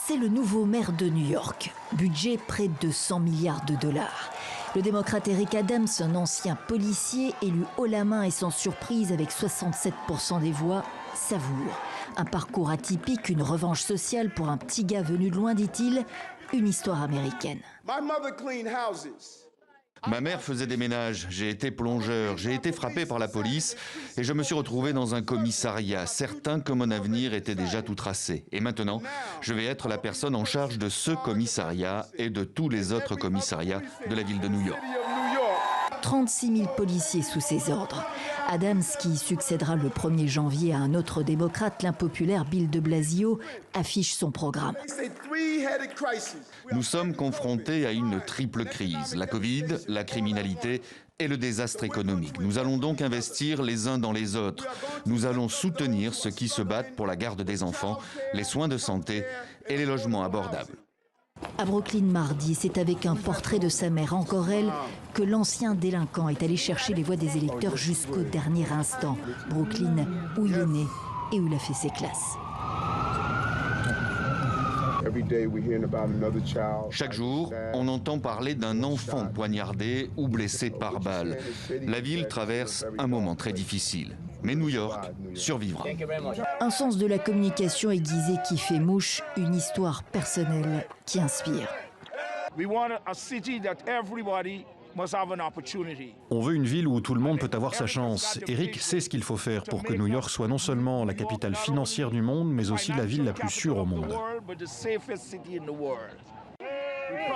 C'est le nouveau maire de New York. Budget près de 100 milliards de dollars. Le démocrate Eric Adams, un ancien policier, élu haut la main et sans surprise avec 67% des voix, savoure. Un parcours atypique, une revanche sociale pour un petit gars venu de loin, dit-il, une histoire américaine. Ma mère faisait des ménages, j'ai été plongeur, j'ai été frappé par la police et je me suis retrouvé dans un commissariat, certain que mon avenir était déjà tout tracé. Et maintenant, je vais être la personne en charge de ce commissariat et de tous les autres commissariats de la ville de New York. 36 000 policiers sous ses ordres. Adams, qui succédera le 1er janvier à un autre démocrate, l'impopulaire Bill de Blasio, affiche son programme. Nous sommes confrontés à une triple crise, la Covid, la criminalité et le désastre économique. Nous allons donc investir les uns dans les autres. Nous allons soutenir ceux qui se battent pour la garde des enfants, les soins de santé et les logements abordables. À Brooklyn mardi, c'est avec un portrait de sa mère, encore elle, que l'ancien délinquant est allé chercher les voix des électeurs jusqu'au dernier instant. Brooklyn, où il est né et où il a fait ses classes. Chaque jour, on entend parler d'un enfant poignardé ou blessé par balle. La ville traverse un moment très difficile. Mais New York survivra. Un sens de la communication aiguisé qui fait mouche, une histoire personnelle qui inspire. On veut une ville où tout le monde peut avoir sa chance. Eric sait ce qu'il faut faire pour que New York soit non seulement la capitale financière du monde, mais aussi la ville la plus sûre au monde.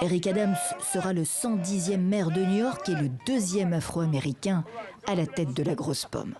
Eric Adams sera le 110e maire de New York et le 2e afro-américain à la tête de la grosse pomme.